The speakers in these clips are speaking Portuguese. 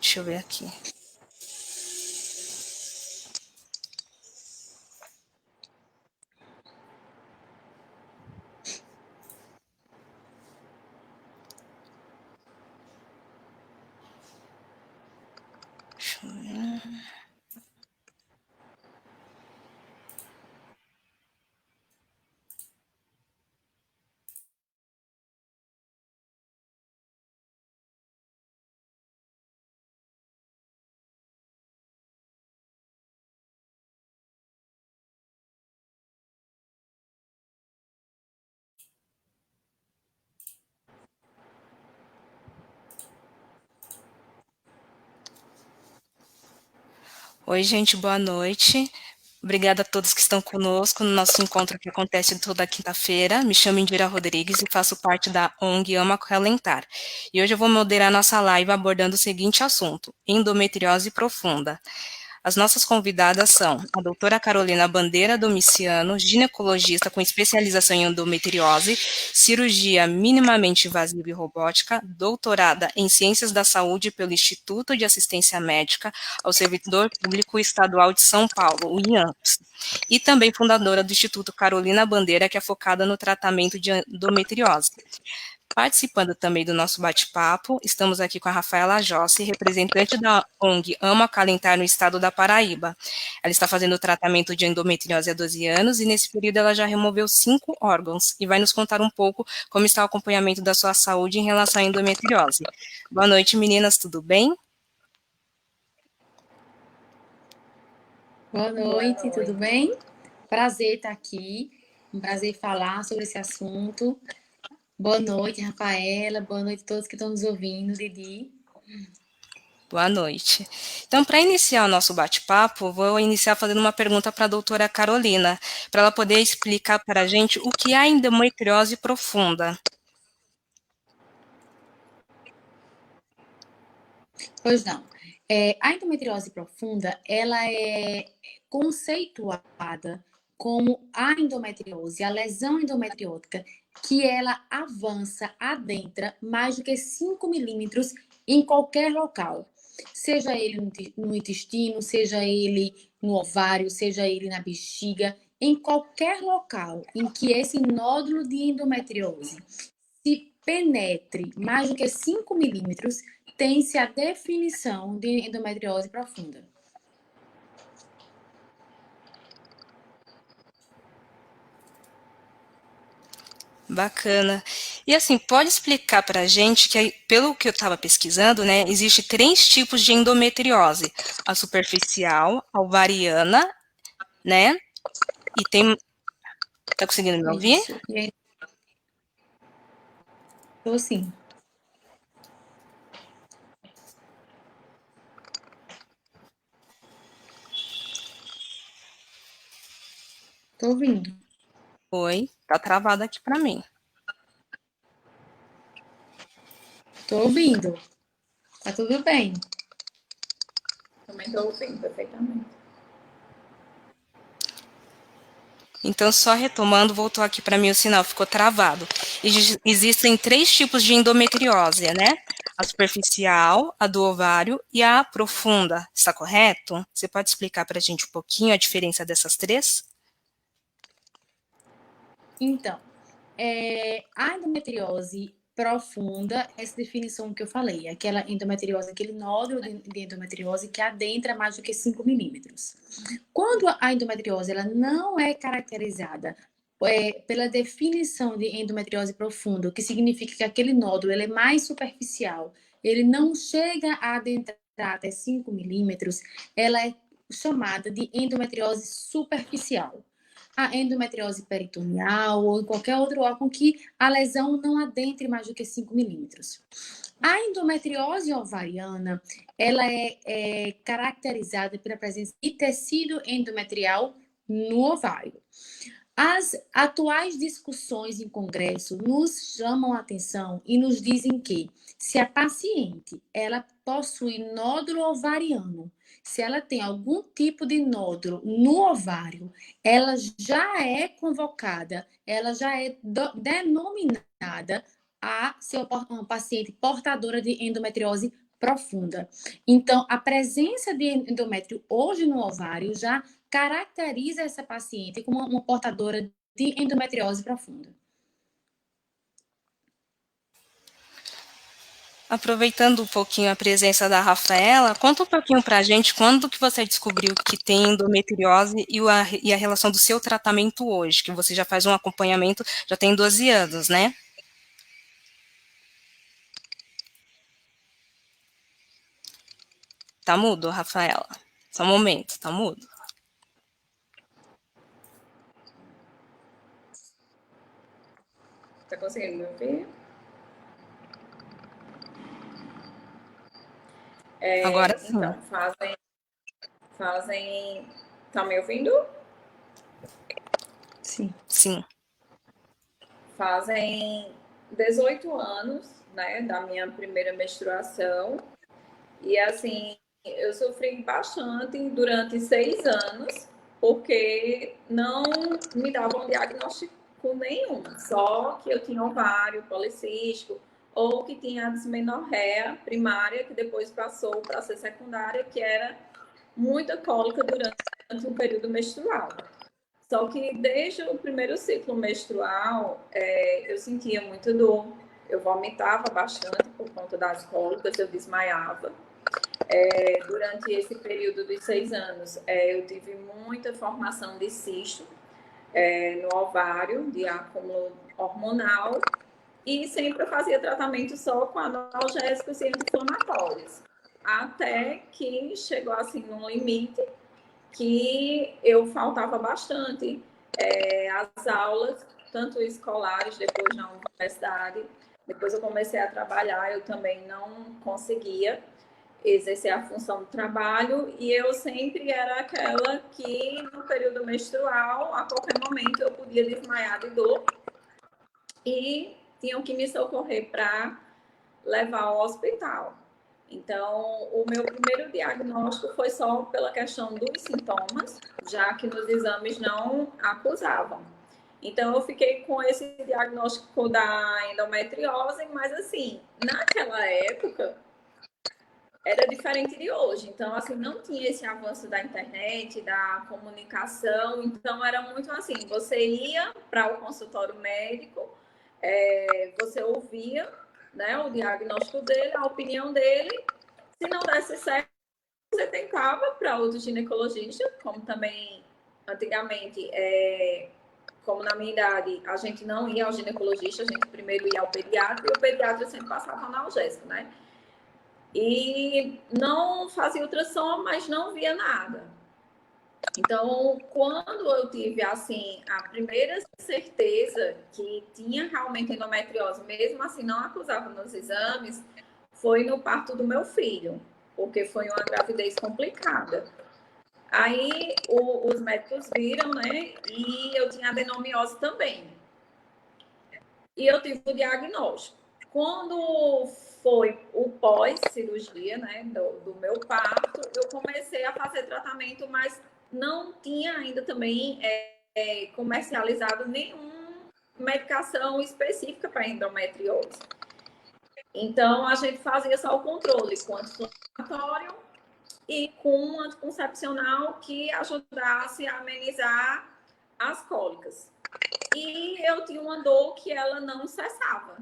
Deixa eu ver aqui. Deixa eu ver. Oi, gente, boa noite. Obrigada a todos que estão conosco no nosso encontro que acontece toda quinta-feira. Me chamo Indira Rodrigues e faço parte da ONG Ama Acalentar. E hoje eu vou moderar nossa live abordando o seguinte assunto: endometriose profunda. As nossas convidadas são a doutora Carolina Bandeira Domiciano, ginecologista com especialização em endometriose, cirurgia minimamente invasiva e robótica, doutorada em Ciências da Saúde pelo Instituto de Assistência Médica ao Servidor Público Estadual de São Paulo, o IAMPS, e também fundadora do Instituto Carolina Bandeira, que é focada no tratamento de endometriose. Participando também do nosso bate-papo, estamos aqui com a Rafaela Jossi, representante da ONG Ama Acalentar no estado da Paraíba. Ela está fazendo o tratamento de endometriose há 12 anos e nesse período ela já removeu 5 órgãos e vai nos contar um pouco como está o acompanhamento da sua saúde em relação à endometriose. Boa noite, meninas, tudo bem? Boa noite, tudo bem? Prazer estar aqui, um prazer falar sobre esse assunto. Boa noite, Rafaela, boa noite a todos que estão nos ouvindo, Didi. Boa noite. Então, para iniciar o nosso bate-papo, vou iniciar fazendo uma pergunta para a doutora Carolina, para ela poder explicar para a gente o que é a endometriose profunda. Pois não. A endometriose profunda, ela é conceituada como a endometriose, a lesão endometriótica, que ela avança, adentra mais do que 5 milímetros em qualquer local. Seja ele no intestino, seja ele no ovário, seja ele na bexiga, em qualquer local em que esse nódulo de endometriose se penetre mais do que 5 milímetros, tem-se a definição de endometriose profunda. Bacana. E assim, pode explicar para a gente que, pelo que eu estava pesquisando, né, existe 3 tipos de endometriose: a superficial, a ovariana, né? E tem. Tá conseguindo me ouvir? Isso. Estou sim. Estou ouvindo. Oi, tá travado aqui para mim. Estou ouvindo. Tá tudo bem. Também estou ouvindo perfeitamente. Então, só retomando, voltou aqui para mim o sinal, ficou travado. Existem 3 tipos de endometriose, né? A superficial, a do ovário e a profunda. Está correto? Você pode explicar para a gente um pouquinho a diferença dessas 3? Então, a endometriose profunda, essa definição que eu falei, aquela endometriose, aquele nódulo de endometriose que adentra mais do que 5 milímetros. Quando a endometriose ela não é caracterizada pela definição de endometriose profunda, o que significa que aquele nódulo ele é mais superficial, ele não chega a adentrar até 5 milímetros, ela é chamada de endometriose superficial. A endometriose peritoneal ou em qualquer outro órgão que a lesão não adentre mais do que 5 milímetros. A endometriose ovariana, ela é caracterizada pela presença de tecido endometrial no ovário. As atuais discussões em congresso nos chamam a atenção e nos dizem que se a paciente ela possui nódulo ovariano, se ela tem algum tipo de nódulo no ovário, ela já é convocada, ela já é denominada a ser uma paciente portadora de endometriose profunda. Então, a presença de endométrio hoje no ovário já caracteriza essa paciente como uma portadora de endometriose profunda. Aproveitando um pouquinho a presença da Rafaela, conta um pouquinho pra gente quando que você descobriu que tem endometriose e a relação do seu tratamento hoje, que você já faz um acompanhamento, já tem 12 anos, né? Tá mudo, Rafaela. Só um momento, tá mudo. Tá conseguindo me ouvir? Agora sim. Então, fazem. Tá me ouvindo? Sim. Sim. Fazem 18 anos, né, da minha primeira menstruação. E assim, eu sofri bastante durante 6 anos, porque não me davam diagnóstico nenhum. Só que eu tinha ovário policístico, ou que tinha dismenorreia primária, que depois passou para ser secundária, que era muita cólica durante o período menstrual. Só que desde o primeiro ciclo menstrual, eu sentia muita dor, eu vomitava bastante por conta das cólicas, eu desmaiava. Durante esse período dos 6 anos, eu tive muita formação de cisto no ovário, de acúmulo hormonal, e sempre eu fazia tratamento só com analgésicos e anti-inflamatórios. Até que chegou assim num limite que eu faltava bastante as aulas, tanto escolares, depois na universidade. Depois eu comecei a trabalhar, eu também não conseguia exercer a função do trabalho e eu sempre era aquela que no período menstrual, a qualquer momento eu podia desmaiar de dor e tinham que me socorrer para levar ao hospital. Então, o meu primeiro diagnóstico foi só pela questão dos sintomas, já que nos exames não acusavam. Então, eu fiquei com esse diagnóstico da endometriose, mas assim, naquela época, era diferente de hoje. Então, assim, não tinha esse avanço da internet, da comunicação. Então, era muito assim: você ia para o consultório médico, você ouvia, né, o diagnóstico dele, a opinião dele. Se não desse certo, você tentava para outro ginecologista, como também antigamente, como na minha idade, a gente não ia ao ginecologista, a gente primeiro ia ao pediatra, e o pediatra sempre passava analgésico, né? E não fazia ultrassom, mas não via nada. Então, quando eu tive, assim, a primeira certeza que tinha realmente endometriose, mesmo assim não acusava nos exames, foi no parto do meu filho, porque foi uma gravidez complicada. Aí os médicos viram, né, e eu tinha adenomiose também. E eu tive o diagnóstico. Quando foi o pós-cirurgia, né, do meu parto, eu comecei a fazer tratamento, mas não tinha ainda também comercializado nenhuma medicação específica para endometriose. Então, a gente fazia só o controle com anti-inflamatório e com um anticoncepcional que ajudasse a amenizar as cólicas. E eu tinha uma dor que ela não cessava.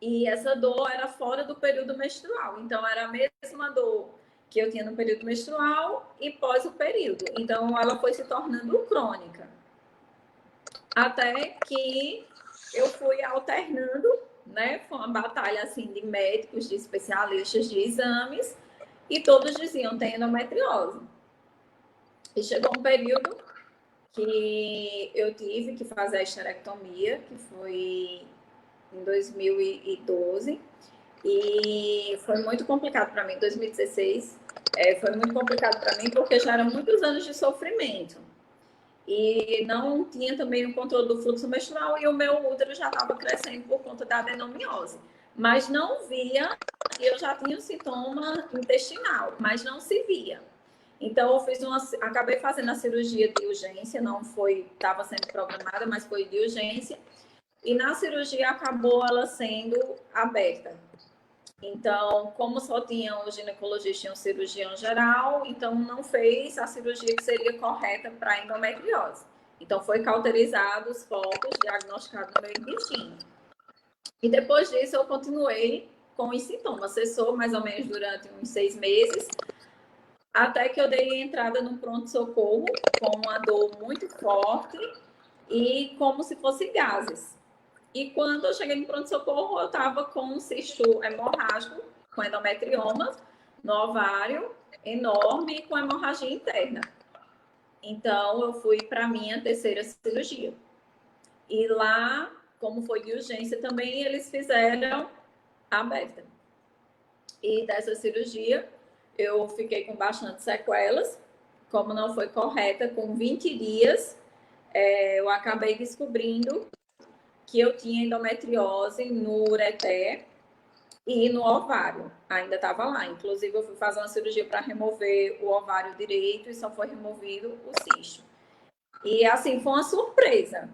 E essa dor era fora do período menstrual. Então, era a mesma dor que eu tinha no período menstrual e pós o período. Então, ela foi se tornando crônica. Até que eu fui alternando, né? Foi uma batalha, assim, de médicos, de especialistas, de exames. E todos diziam, tem endometriose. E chegou um período que eu tive que fazer a esterectomia, que foi em 2012, e foi muito complicado para mim. 2016 foi muito complicado para mim porque já eram muitos anos de sofrimento e não tinha também o controle do fluxo menstrual e o meu útero já estava crescendo por conta da adenomiose, mas não via, e eu já tinha um sintoma intestinal, mas não se via. Então, acabei fazendo a cirurgia de urgência, não foi, estava sendo programada, mas foi de urgência. e na cirurgia acabou ela sendo aberta. Então, como só tinha o ginecologista e um cirurgião geral, então não fez a cirurgia que seria correta para endometriose. Então, foi cauterizado os focos, diagnosticado no meu intestino. E depois disso, eu continuei com os sintomas. Cessou mais ou menos durante uns 6 meses, até que eu dei entrada no pronto-socorro com uma dor muito forte e como se fosse gases. E quando eu cheguei no pronto-socorro, eu estava com um cisto hemorrágico, com endometrioma no ovário, enorme, com hemorragia interna. Então, eu fui para a minha terceira cirurgia. E lá, como foi de urgência também, eles fizeram aberta. E dessa cirurgia, eu fiquei com bastante sequelas. Como não foi correta, com 20 dias, eu acabei descobrindo que eu tinha endometriose no ureter e no ovário. Ainda estava lá. Inclusive, eu fui fazer uma cirurgia para remover o ovário direito e só foi removido o cisto. E assim, foi uma surpresa,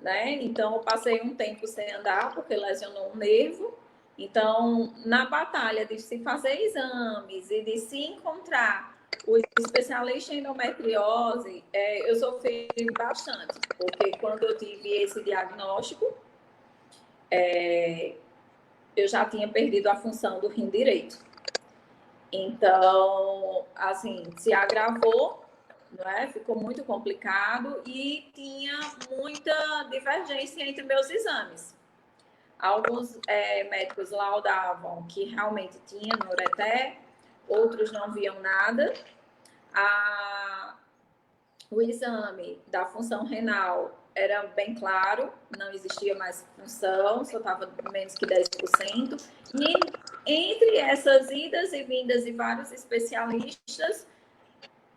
né? Então, eu passei um tempo sem andar, porque lesionou um nervo. Então, na batalha de se fazer exames e de se encontrar o especialista em endometriose, eu sofri bastante, porque quando eu tive esse diagnóstico, eu já tinha perdido a função do rim direito. Então, assim, se agravou, não é? Ficou muito complicado e tinha muita divergência entre meus exames. Alguns médicos laudavam que realmente tinha no ureter, outros não viam nada. O exame da função renal era bem claro, não existia mais função, só estava menos que 10%. E entre essas idas e vindas de vários especialistas,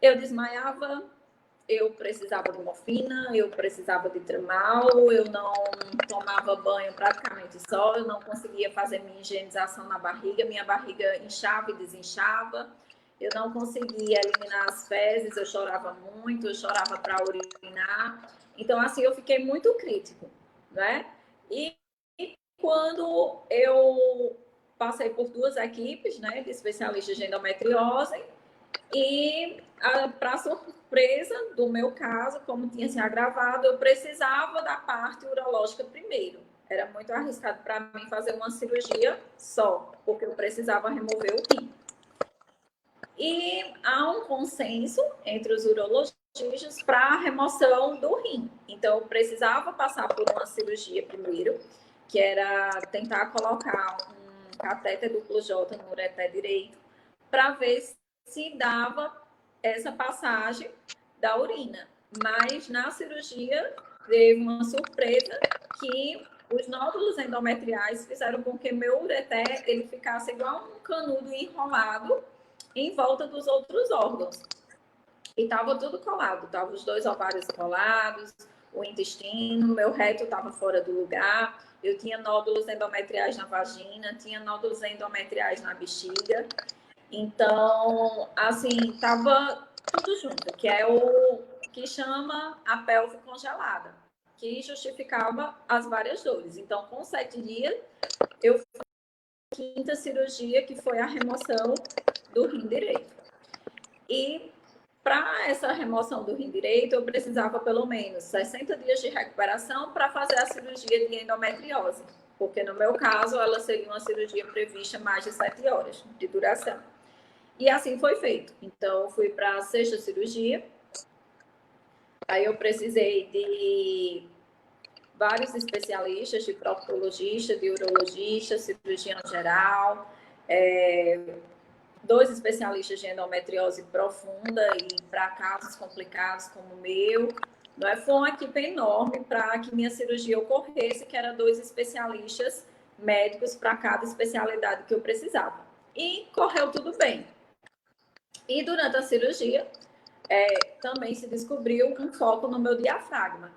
eu desmaiava, eu precisava de morfina, eu precisava de tramal, eu não tomava banho praticamente só, eu não conseguia fazer minha higienização na barriga, minha barriga inchava e desinchava, eu não conseguia eliminar as fezes, eu chorava muito, eu chorava para urinar. Então, assim, eu fiquei muito crítico, né? E quando eu passei por 2 equipes, né, de especialistas de endometriose, e para surpresa do meu caso, como tinha se agravado, eu precisava da parte urológica primeiro. Era muito arriscado para mim fazer uma cirurgia só, porque eu precisava remover o rim. E há um consenso entre os urologistas para a remoção do rim. Então, eu precisava passar por uma cirurgia primeiro, que era tentar colocar um catéter duplo J no ureter direito, para ver se dava essa passagem da urina. Mas na cirurgia teve uma surpresa que os nódulos endometriais fizeram com que meu ureter ele ficasse igual um canudo enrolado em volta dos outros órgãos. E estava tudo colado, estavam os 2 ovários colados, o intestino, meu reto estava fora do lugar, eu tinha nódulos endometriais na vagina, tinha nódulos endometriais na bexiga. Então, assim, estava tudo junto, que é o que chama a pelve congelada, que justificava as várias dores. Então, com 7 dias, eu fiz a 5ª cirurgia, que foi a remoção do rim direito. E para essa remoção do rim direito, eu precisava pelo menos 60 dias de recuperação para fazer a cirurgia de endometriose, porque no meu caso, ela seria uma cirurgia prevista mais de 7 horas de duração. E assim foi feito. Então, eu fui para a 6ª cirurgia. Aí eu precisei de vários especialistas, de proctologista, de urologista, cirurgião geral, 2 especialistas de endometriose profunda e para casos complicados como o meu. Não é? Foi uma equipe enorme para que minha cirurgia ocorresse, que eram 2 especialistas médicos para cada especialidade que eu precisava. E correu tudo bem. E durante a cirurgia, também se descobriu um foco no meu diafragma.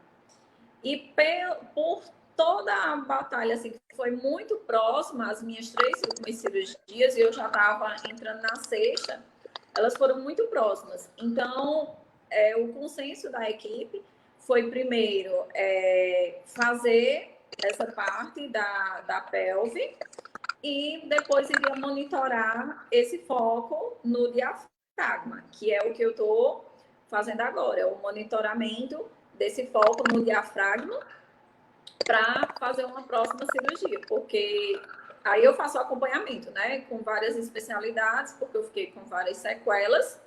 E por toda a batalha, assim, que foi muito próxima às minhas 3 últimas cirurgias, e eu já estava entrando na 6ª, elas foram muito próximas. Então, o consenso da equipe foi, primeiro, fazer essa parte da pelve e depois iria monitorar esse foco no diafragma, que é o que eu estou fazendo agora, é o monitoramento desse foco no diafragma para fazer uma próxima cirurgia, porque aí eu faço acompanhamento, né, com várias especialidades, porque eu fiquei com várias sequelas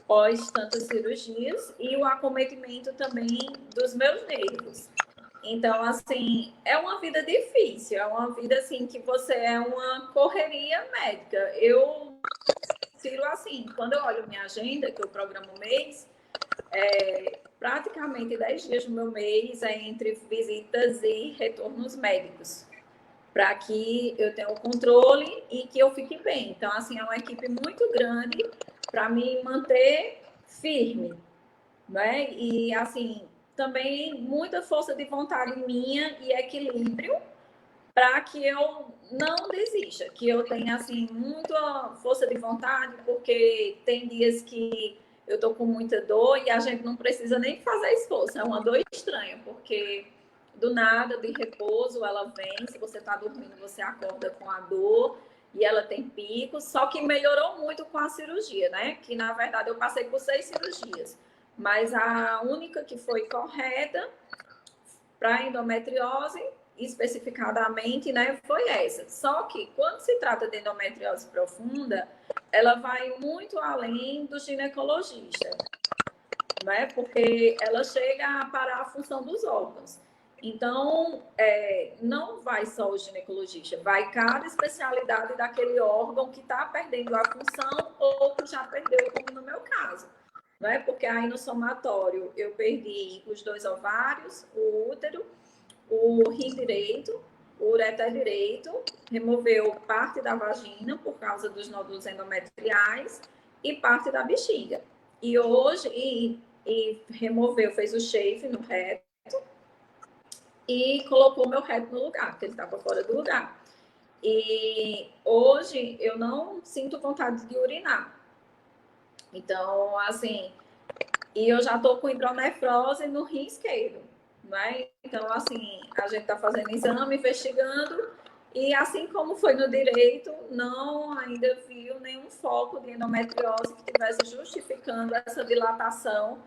pós tantas cirurgias e o acometimento também dos meus nervos. Então, assim, é uma vida difícil, é uma vida, assim, que você é uma correria médica. Eu tiro, assim, quando eu olho minha agenda, que eu programo o mês, praticamente 10 dias do meu mês é entre visitas e retornos médicos, para que eu tenha o controle e que eu fique bem. Então, assim, é uma equipe muito grande para me manter firme, né? E, assim, também muita força de vontade minha e equilíbrio para que eu não desista, que eu tenha, assim, muita força de vontade, porque tem dias que eu tô com muita dor e a gente não precisa nem fazer esforço, é uma dor estranha, porque do nada, de repouso, ela vem, se você tá dormindo, você acorda com a dor, e ela tem picos, só que melhorou muito com a cirurgia, né? Que, na verdade, eu passei por 6 cirurgias, mas a única que foi correta para endometriose, especificadamente, né, foi essa. Só que, quando se trata de endometriose profunda, ela vai muito além do ginecologista, né, porque ela chega a parar a função dos órgãos. Então, não vai só o ginecologista, vai cada especialidade daquele órgão que está perdendo a função ou que já perdeu, como no meu caso. Não é? Porque aí no somatório eu perdi os 2 ovários, o útero, o rim direito, o ureter direito, removeu parte da vagina por causa dos nódulos endometriais e parte da bexiga. E hoje, removeu, fez o shape no reto e colocou meu reto no lugar, porque ele estava fora do lugar. E hoje eu não sinto vontade de urinar. Então, assim, e eu já tô com hidronefrose no rim esquerdo, né? Então, assim, a gente tá fazendo exame, investigando, e assim como foi no direito, não ainda viu nenhum foco de endometriose que estivesse justificando essa dilatação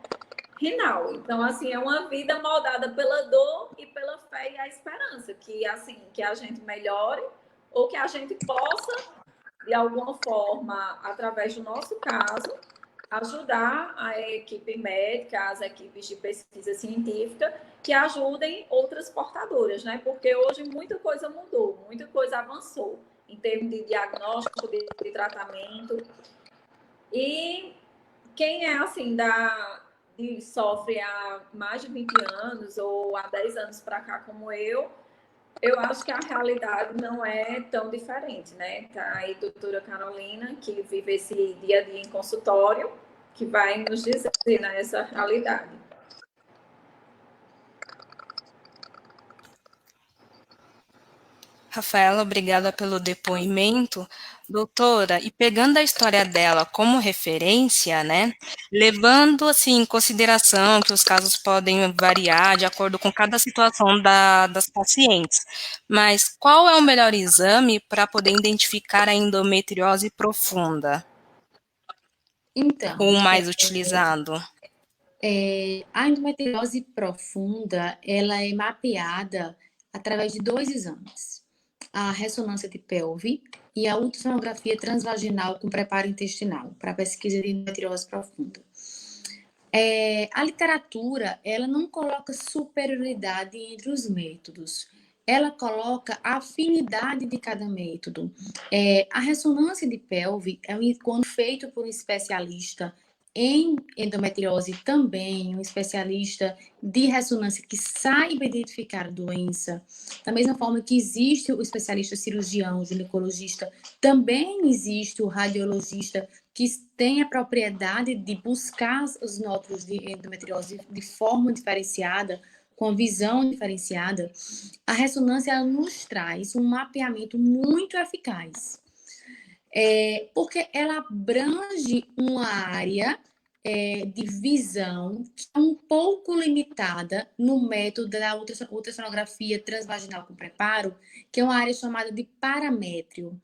renal. Então, assim, é uma vida moldada pela dor e pela fé e a esperança, que, assim, que a gente melhore ou que a gente possa, de alguma forma, através do nosso caso, ajudar a equipe médica, as equipes de pesquisa científica, que ajudem outras portadoras, né? Porque hoje muita coisa mudou, muita coisa avançou em termos de diagnóstico, de tratamento. E quem é assim, sofre há mais de 20 anos ou há 10 anos para cá, como eu acho que a realidade não é tão diferente, né? Tá aí a doutora Carolina, que vive esse dia a dia em consultório, que vai nos dizer, né, essa realidade. Rafaela, obrigada pelo depoimento. Doutora, e pegando a história dela como referência, né, levando assim em consideração que os casos podem variar de acordo com cada situação das pacientes, mas qual é o melhor exame para poder identificar a endometriose profunda? Então, Ou o mais utilizado? a endometriose profunda, ela é mapeada através de 2 exames. A ressonância de pelve e a ultrassonografia transvaginal com preparo intestinal, para pesquisa de endometriose profunda. A literatura, ela não coloca superioridade entre os métodos. Ela coloca a afinidade de cada método. A ressonância de pelve é quando feito por um especialista em endometriose também, um especialista de ressonância que saiba identificar a doença. Da mesma forma que existe o especialista cirurgião, o ginecologista, também existe o radiologista que tem a propriedade de buscar os nódulos de endometriose de forma diferenciada, com visão diferenciada. A ressonância ela nos traz um mapeamento muito eficaz. Porque ela abrange uma área de visão que é um pouco limitada no método da ultrassonografia transvaginal com preparo, que é uma área chamada de paramétrio.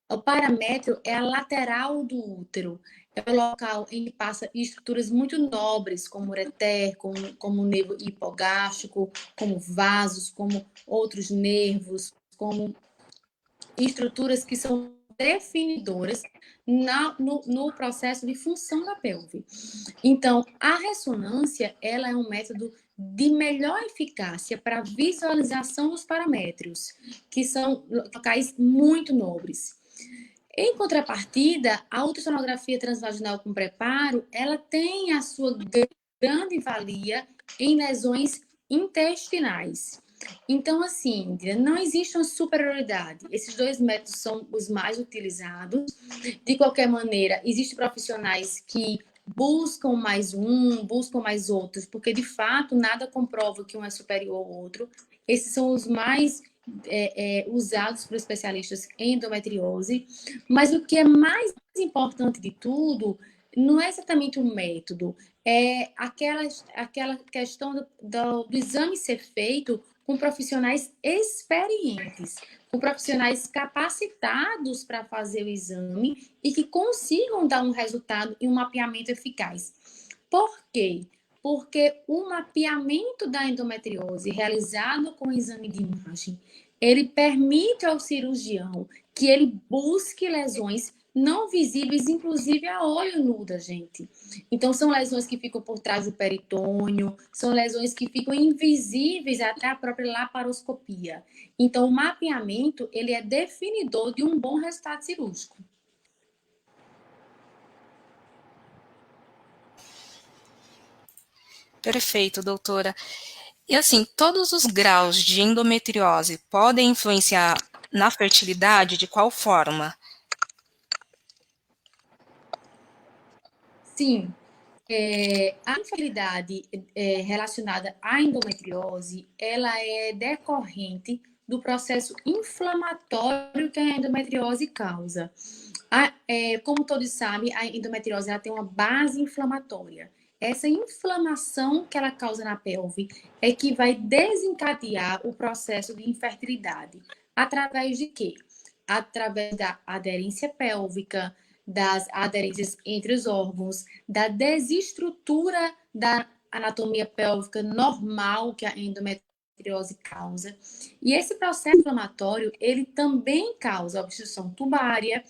O paramétrio é a lateral do útero, é o local em que passa estruturas muito nobres, como o ureter, como o nervo hipogástrico, como vasos, como outros nervos, como estruturas que são definidoras no processo de função da pelve. Então, a ressonância, ela é um método de melhor eficácia para visualização dos paramétrios, que são locais muito nobres. Em contrapartida, a ultrassonografia transvaginal com preparo, ela tem a sua grande valia em lesões intestinais. Então, assim, não existe uma superioridade. Esses dois métodos são os mais utilizados. De qualquer maneira, existem profissionais que buscam mais um, buscam mais outros, porque de fato nada comprova que um é superior ao outro. Esses são os mais usados por especialistas em endometriose. Mas o que é mais importante de tudo não é exatamente o método, é aquela questão do exame ser feito com profissionais experientes, com profissionais capacitados para fazer o exame e que consigam dar um resultado e um mapeamento eficaz. Por quê? Porque o mapeamento da endometriose realizado com o exame de imagem, ele permite ao cirurgião que ele busque lesões não visíveis, inclusive a olho nu da gente. Então, são lesões que ficam por trás do peritônio, são lesões que ficam invisíveis até a própria laparoscopia. Então, o mapeamento, ele é definidor de um bom resultado cirúrgico. Perfeito, doutora. E assim, todos os graus de endometriose podem influenciar na fertilidade? De qual forma? Sim, a infertilidade relacionada à endometriose, ela é decorrente do processo inflamatório que a endometriose causa. Como todos sabem, a endometriose ela tem uma base inflamatória. Essa inflamação que ela causa na pelve é que vai desencadear o processo de infertilidade. Através de quê? Através da aderência pélvica, das aderências entre os órgãos, da desestrutura da anatomia pélvica normal que a endometriose causa. E esse processo inflamatório, ele também causa obstrução tubária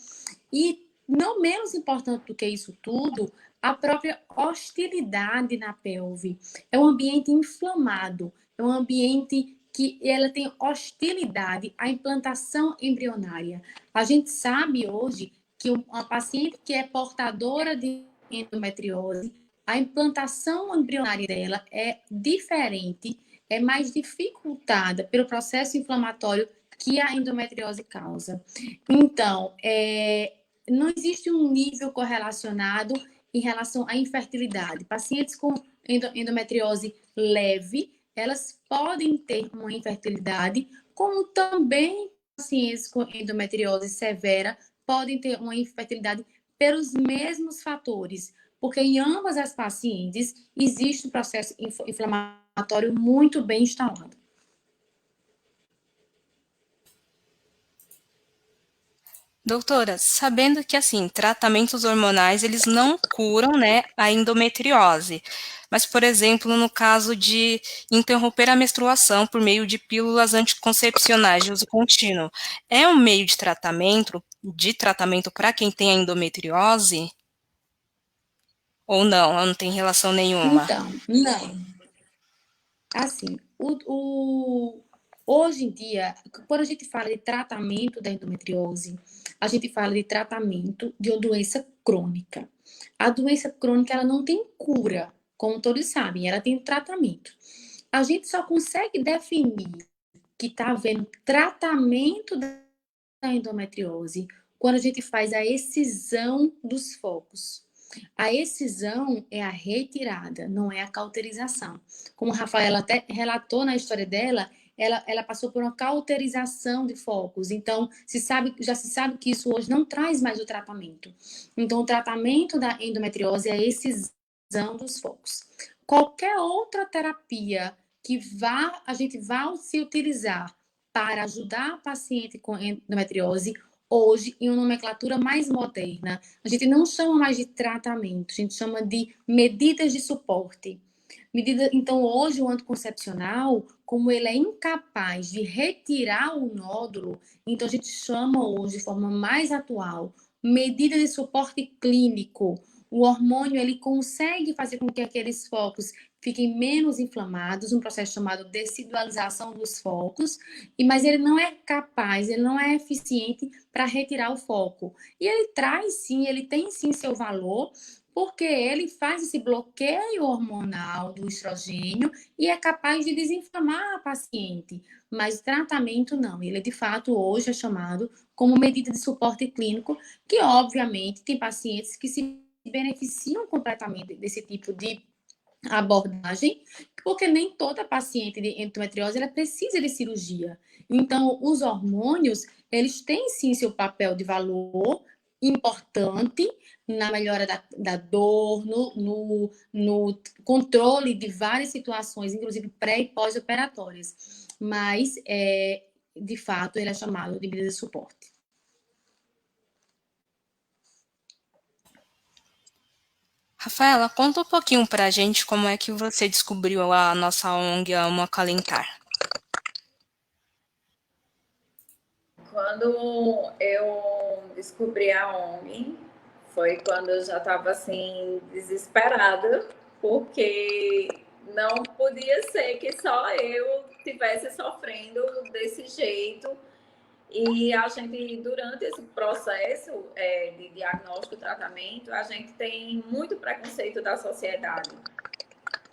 e, não menos importante do que isso tudo, a própria hostilidade na pelve. É um ambiente inflamado, é um ambiente que ela tem hostilidade à implantação embrionária. A gente sabe hoje que uma paciente que é portadora de endometriose, a implantação embrionária dela é diferente, é mais dificultada pelo processo inflamatório que a endometriose causa. Então, não existe um nível correlacionado em relação à infertilidade. Pacientes com endometriose leve, elas podem ter uma infertilidade, como também pacientes com endometriose severa podem ter uma infertilidade pelos mesmos fatores, porque em ambas as pacientes existe um processo inflamatório muito bem instalado. Doutora, sabendo que, assim, tratamentos hormonais, eles não curam, né, a endometriose, mas, por exemplo, no caso de interromper a menstruação por meio de pílulas anticoncepcionais de uso contínuo, é um meio de tratamento para quem tem a endometriose? Ou não? Não tem relação nenhuma? Então, não. Assim, hoje em dia, quando a gente fala de tratamento da endometriose, a gente fala de tratamento de uma doença crônica. A doença crônica, ela não tem cura, como todos sabem, ela tem tratamento. A gente só consegue definir que está havendo tratamento da endometriose quando a gente faz a excisão dos focos. A excisão é a retirada, não é a cauterização. Como a Rafaela até relatou na história dela, ela passou por uma cauterização de focos. Então, já se sabe que isso hoje não traz mais o tratamento. Então, o tratamento da endometriose é a excisão dos focos. Qualquer outra terapia que a gente vá se utilizar para ajudar a paciente com endometriose, hoje, em uma nomenclatura mais moderna, a gente não chama mais de tratamento, a gente chama de medidas de suporte. Então, hoje, o anticoncepcional, como ele é incapaz de retirar o nódulo, então a gente chama hoje, de forma mais atual, medida de suporte clínico. O hormônio, ele consegue fazer com que aqueles focos fiquem menos inflamados, um processo chamado decidualização dos focos, mas ele não é capaz, ele não é eficiente para retirar o foco. E ele ele tem sim seu valor, porque ele faz esse bloqueio hormonal do estrogênio e é capaz de desinflamar a paciente. Mas tratamento não. Ele, de fato, hoje é chamado como medida de suporte clínico, que, obviamente, tem pacientes que se beneficiam completamente desse tipo de abordagem, porque nem toda paciente de endometriose ela precisa de cirurgia. Então, os hormônios, eles têm sim seu papel de valor importante na melhora da dor, no controle de várias situações, inclusive pré e pós-operatórias. Mas, de fato, ele é chamado de medida de suporte. Rafaela, conta um pouquinho pra gente como é que você descobriu a nossa ONG Amo Acalentar. Quando eu descobri a ONG, foi quando eu já estava assim, desesperada, porque não podia ser que só eu estivesse sofrendo desse jeito. E a gente, durante esse processo de diagnóstico e tratamento, a gente tem muito preconceito da sociedade.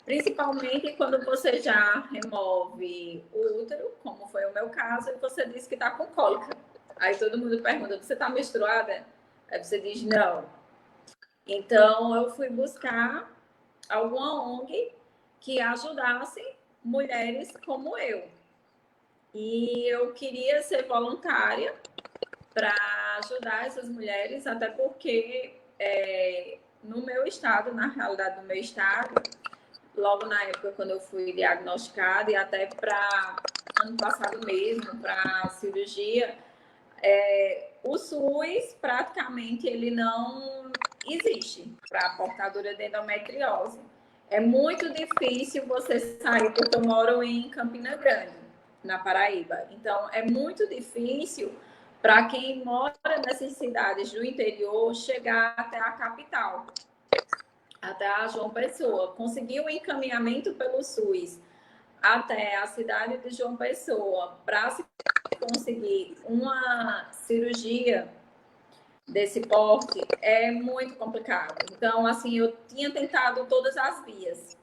Principalmente quando você já remove o útero, como foi o meu caso, e você diz que está com cólica. Aí todo mundo pergunta, você está menstruada? Aí você diz, não. Então, eu fui buscar alguma ONG que ajudasse mulheres como eu. E eu queria ser voluntária para ajudar essas mulheres, até porque no meu estado, na realidade do meu estado, logo na época quando eu fui diagnosticada e até para ano passado mesmo, para cirurgia, o SUS praticamente ele não existe para a portadora de endometriose. É muito difícil você sair, porque eu moro em Campina Grande, na Paraíba. Então, é muito difícil para quem mora nessas cidades do interior chegar até a capital, até a João Pessoa. Conseguir o encaminhamento pelo SUS até a cidade de João Pessoa para se conseguir uma cirurgia desse porte é muito complicado. Então, assim, eu tinha tentado todas as vias.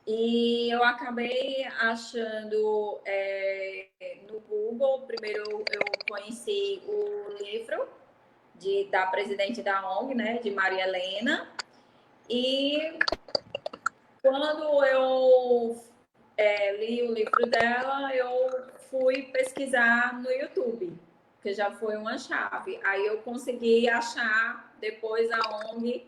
E eu acabei achando no Google, primeiro eu conheci o livro da presidente da ONG, né, de Maria Helena, e quando eu li o livro dela, eu fui pesquisar no YouTube, que já foi uma chave. Aí eu consegui achar depois a ONG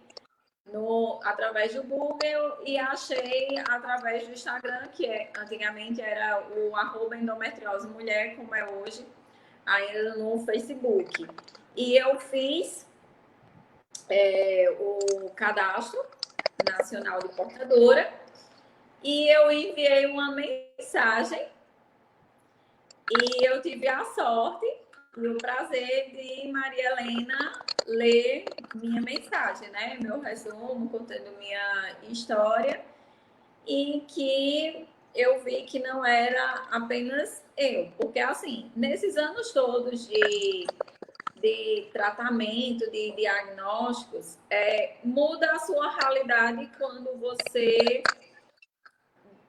através do Google e achei através do Instagram, que antigamente era o @endometriose_mulher, como é hoje, ainda no Facebook. E eu fiz o cadastro nacional de portadora e eu enviei uma mensagem e eu tive a sorte e o prazer de Maria Helena ler minha mensagem, né? Meu resumo, contando minha história, e que eu vi que não era apenas eu, porque assim, nesses anos todos de tratamento, de diagnósticos, muda a sua realidade quando você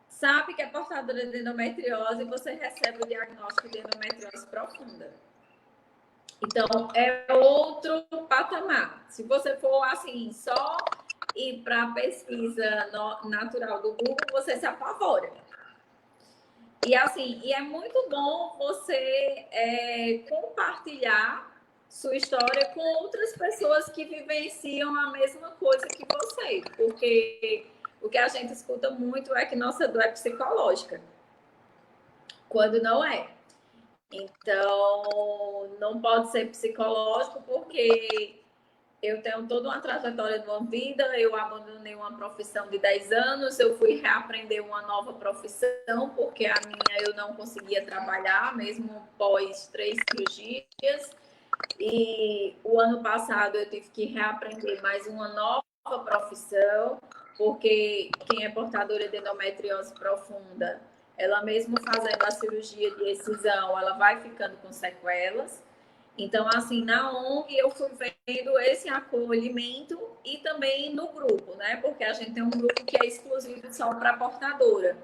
sabe que é portadora de endometriose e você recebe o diagnóstico de endometriose profunda. Então, é outro patamar. Se você for, assim, só ir para a pesquisa natural do Google, você se apavora. E assim, e é muito bom você compartilhar sua história com outras pessoas que vivenciam a mesma coisa que você, porque o que a gente escuta muito é que nossa dor é psicológica, quando não é. Então, não pode ser psicológico, porque eu tenho toda uma trajetória de uma vida, eu abandonei uma profissão de 10 anos, eu fui reaprender uma nova profissão, porque a minha eu não conseguia trabalhar, mesmo pós 3 cirurgias. E o ano passado eu tive que reaprender mais uma nova profissão, porque quem é portadora de endometriose profunda, ela mesmo fazendo a cirurgia de excisão, ela vai ficando com sequelas. Então, assim, na ONG eu fui vendo esse acolhimento e também no grupo, né? Porque a gente tem um grupo que é exclusivo só para portadora.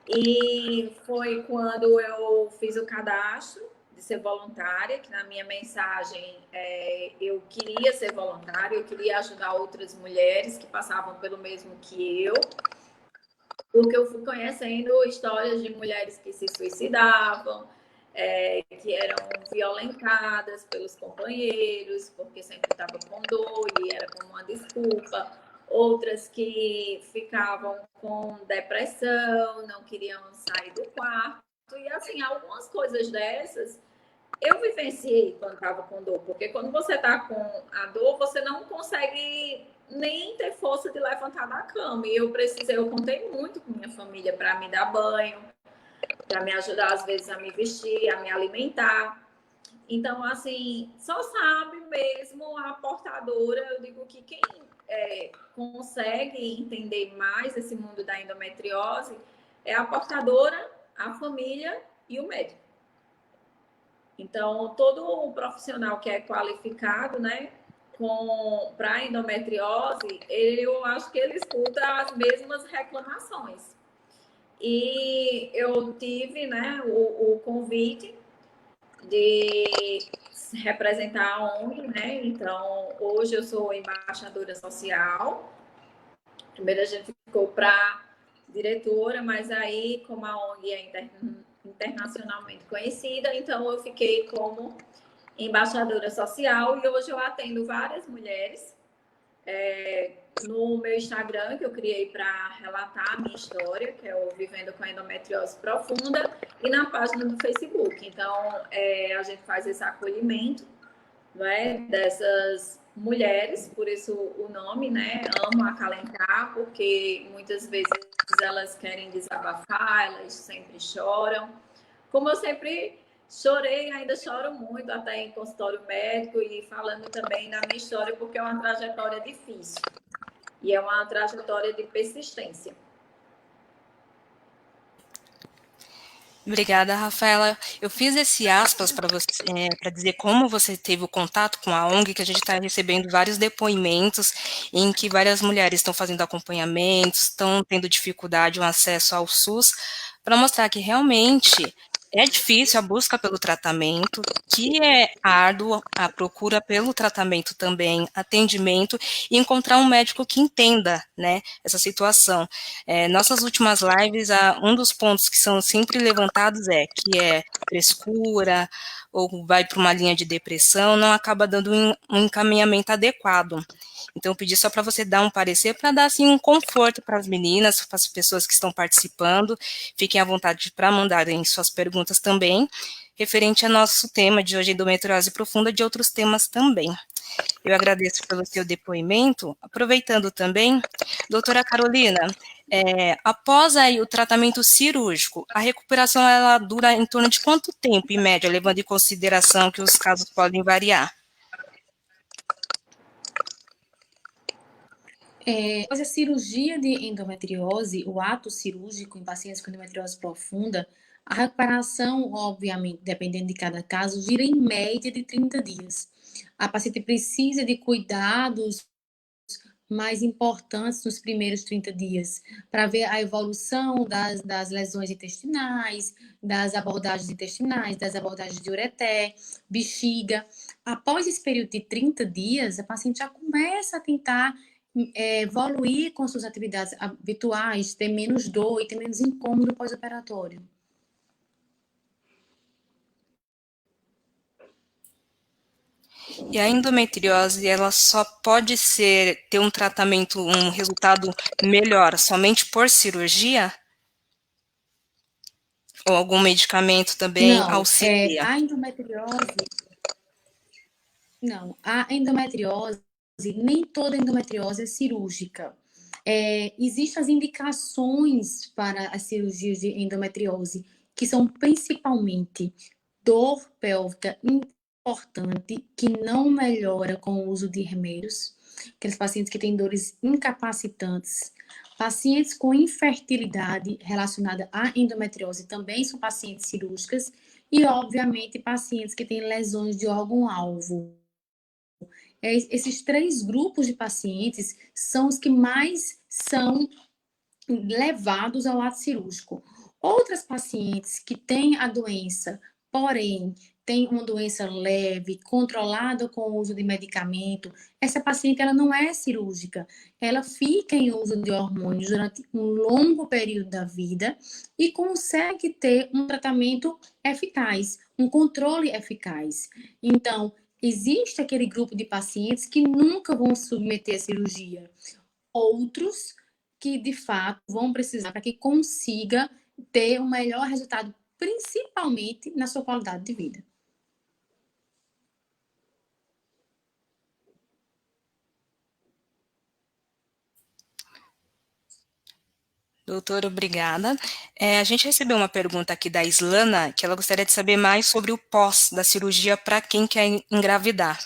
E foi quando eu fiz o cadastro de ser voluntária, que na minha mensagem eu queria ser voluntária, eu queria ajudar outras mulheres que passavam pelo mesmo que eu, porque eu fui conhecendo histórias de mulheres que se suicidavam, que eram violentadas pelos companheiros, porque sempre estava com dor e era como uma desculpa. Outras que ficavam com depressão, não queriam sair do quarto. E assim, algumas coisas dessas eu vivenciei quando estava com dor, porque quando você está com a dor, você não consegue nem ter força de levantar da cama. E eu contei muito com minha família para me dar banho, para me ajudar às vezes a me vestir, a me alimentar. Então, assim, só sabe mesmo a portadora. Eu digo que quem consegue entender mais esse mundo da endometriose é a portadora, a família e o médico. Então, todo o profissional que é qualificado, né, para endometriose, eu acho que ele escuta as mesmas reclamações. E eu tive, né, o convite de representar a ONG, né? Então, hoje eu sou embaixadora social. Primeiro a gente ficou para diretora, mas aí, como a ONG é internacionalmente conhecida, então eu fiquei como embaixadora social e hoje eu atendo várias mulheres no meu Instagram, que eu criei para relatar a minha história, que é o Vivendo com Endometriose Profunda, e na página do Facebook. Então, a gente faz esse acolhimento, não é, dessas mulheres, por isso o nome, né? Amo acalentar, porque muitas vezes elas querem desabafar, elas sempre choram. Como eu sempre chorei, ainda choro muito, até em consultório médico e falando também na minha história, porque é uma trajetória difícil. E é uma trajetória de persistência. Obrigada, Rafaela. Eu fiz esse aspas para você, para dizer como você teve o contato com a ONG, que a gente está recebendo vários depoimentos em que várias mulheres estão fazendo acompanhamentos, estão tendo dificuldade no acesso ao SUS, para mostrar que realmente é difícil a busca pelo tratamento, que é árduo a procura pelo tratamento também, atendimento, e encontrar um médico que entenda, né, essa situação. Nossas últimas lives, um dos pontos que são sempre levantados que é frescura, ou vai para uma linha de depressão, não acaba dando um encaminhamento adequado. Então, eu pedi só para você dar um parecer, para dar assim, um conforto para as meninas, para as pessoas que estão participando. Fiquem à vontade para mandarem suas perguntas também, referente ao nosso tema de hoje, endometriose profunda, de outros temas também. Eu agradeço pelo seu depoimento. Aproveitando também, doutora Carolina, após aí o tratamento cirúrgico, a recuperação ela dura em torno de quanto tempo, em média, levando em consideração que os casos podem variar? Após a cirurgia de endometriose, o ato cirúrgico em pacientes com endometriose profunda, a recuperação, obviamente, dependendo de cada caso, gira em média de 30 dias. A paciente precisa de cuidados mais importantes nos primeiros 30 dias, para ver a evolução das lesões intestinais, das abordagens intestinais, das abordagens de ureter, bexiga. Após esse período de 30 dias, a paciente já começa a tentar evoluir com suas atividades habituais, ter menos dor e ter menos incômodo pós-operatório. E a endometriose, ela só pode ter um tratamento, um resultado melhor somente por cirurgia? Ou algum medicamento também Não, auxilia? a endometriose, não, a endometriose, nem toda endometriose é cirúrgica. Existem as indicações para as cirurgias de endometriose, que são principalmente dor pélvica importante, que não melhora com o uso de remédios, aqueles pacientes que têm dores incapacitantes, pacientes com infertilidade relacionada à endometriose também são pacientes cirúrgicas, e, obviamente, pacientes que têm lesões de órgão-alvo. Esses 3 grupos de pacientes são os que mais são levados ao ato cirúrgico. Outras pacientes que têm a doença, porém, têm uma doença leve, controlada com o uso de medicamento, essa paciente ela não é cirúrgica. Ela fica em uso de hormônios durante um longo período da vida e consegue ter um tratamento eficaz, um controle eficaz. Então, existe aquele grupo de pacientes que nunca vão se submeter à cirurgia. Outros que, de fato, vão precisar para que consiga ter um melhor resultado, principalmente na sua qualidade de vida. Doutora, obrigada. A gente recebeu uma pergunta aqui da Islana, que ela gostaria de saber mais sobre o pós da cirurgia para quem quer engravidar.